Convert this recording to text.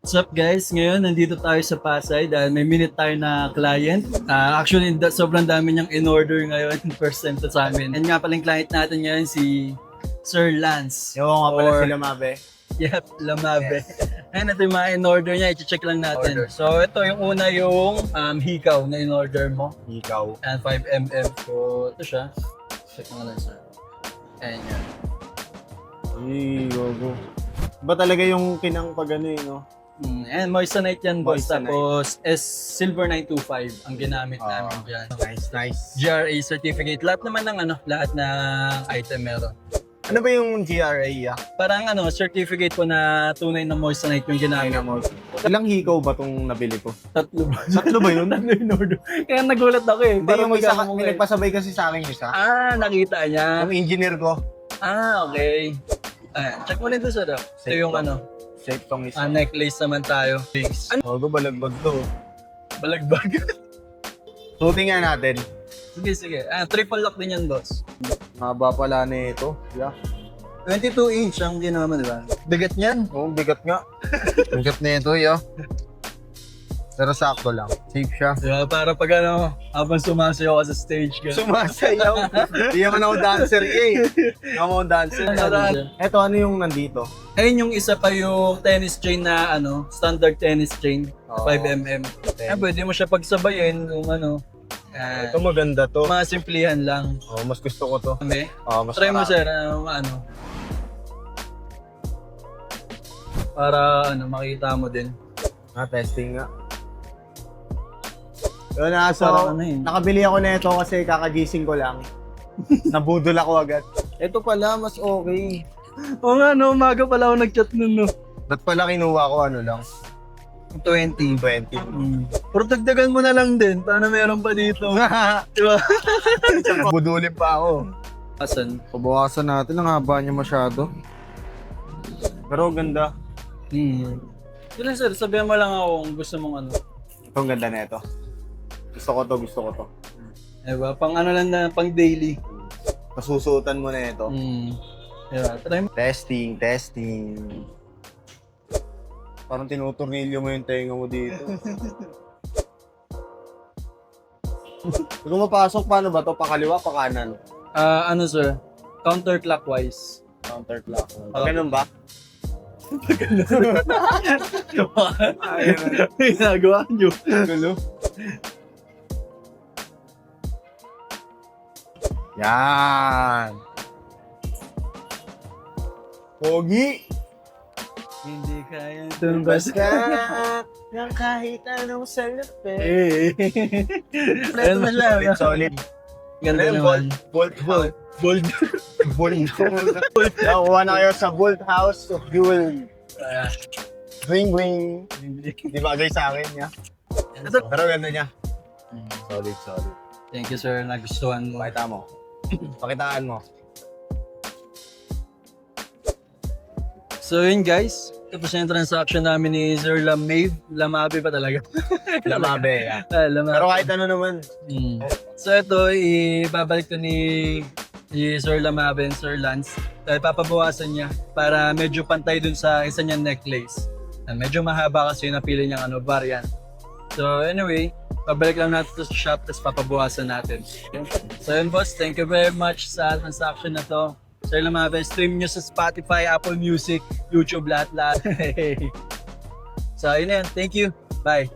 What's up guys? Ngayon nandito tayo sa Pasay dahil may minute tayo na client. Actually, sobrang dami niyang in-order ngayon percent sa amin. And nga palang client natin ngayon si Sir Lance. Yung nga pala Or- sila, Mabe. Yep, Lamabe. Ayan, ito yung mga in-order niya. I-check lang natin. So ito yung una yung hikaw na in-order mo. Ikaw. And 5mm. So ito siya. Check mo lang sir. Ayan yan. Ay, gogo. Ba talaga yung kinang pag ano eh, no? And moissanite yan boss. Moissanite. Tapos Silver 925 ang ginamit namin dyan. Nice, nice. GRA certificate. Lahat naman ng lahat ng item meron. Ano ba yung GRA, ah? Parang certificate po na tunay na moissanite yung ginamit. Ilang hikaw ba tong nabili ko? Tatlo ba? Tatlo ba yun? Tatlo in order. Kaya nagulat ako eh. Hindi, Parang yung isa, magkano mo may nagpasabay kasi sa akin isa. nakita niya. Yung engineer ko. Okay. Check mo rin ito sir. Ito Safe yung to. Safe tong isa. necklace naman tayo. Gogo, balagbag to. Balagbag. Suotin nga natin. Sige. Triple lock din yan boss. Haba pala na ito. Yeah. 22 inch ang ginawa mo, di ba? Bigat niyan. Oo, bigat nga. Bigat na ito, yo. Pero sakto lang. Safe siya. Diba? Para pag habang sumasayaw ka sa stage ka. Sumasayaw. Hindi naman ako dancer eh. Hindi ako dancer. Eto, ano yung nandito? Ayun yung isa pa yung tennis chain na standard tennis chain. Oo. 5mm. Pwede mo siya pagsabayin kung Ito maganda to. mga simplihan lang. Oh, mas gusto ko to. Kami. Mas Try mo marami. sir, para makita mo din. Testing nga. Yun na, so, Parang nakabili ako na ito kasi kakagising ko lang. Nabudol ako agad. Ito pala, mas okay. Oo nga, umaga pala ako nag-chat nun, Ba't pala kinuha ko ano lang? 20. 20. Pero dagdagan mo na lang din, paano meron pa dito? Diba? Budulin pa ako. Asan? Pabawasan natin, ang haba niya masyado. Pero ganda. Yun lang sir, sabihan mo lang ako kung gusto mong Ito ang ganda na ito. Gusto ko to. Diba? Pang lang na, pang daily. Masusuotan mo na ito. Diba? Try mo. Testing. Parang tinuturnilyo mo yung tenga mo dito. Kung mapasok, paano ba to? Pakaliwa, pakanan? Sir? Counterclockwise. Counterclock. Ganun ba? Ginagawa nyo. Gulo. Yan. Pogi. Hindi kaya tumbas Basta ng kahit anong salapin. Ayun mo siya. Solid. Ganda naman. Bolt. Bold. Nakuha na kayo sa Bolt House of Jewel. Ring. Di bagay sa akin niya. Pero ganda niya. Solid. Thank you sir, nagustuhan mo. Pakita mo. Pakitaan mo. So yun guys, tapos na yung transaction namin ni Sir Lamabe pa talaga. Lamabe. Lamabe. Pero kahit ano naman. So ito, ibabalik to ni Sir Lamabe and Sir Lance. Dahil papabawasan niya para medyo pantay dun sa isa niyang necklace. Medyo mahaba kasi yung napili niyang variant. So anyway, pabalik lang natin to sa shop tapos papabawasan natin. So yun boss, thank you very much sa transaction na to. Sir Lamabe, stream nyo sa Spotify, Apple Music, YouTube, lahat. So yun na yan, thank you. Bye.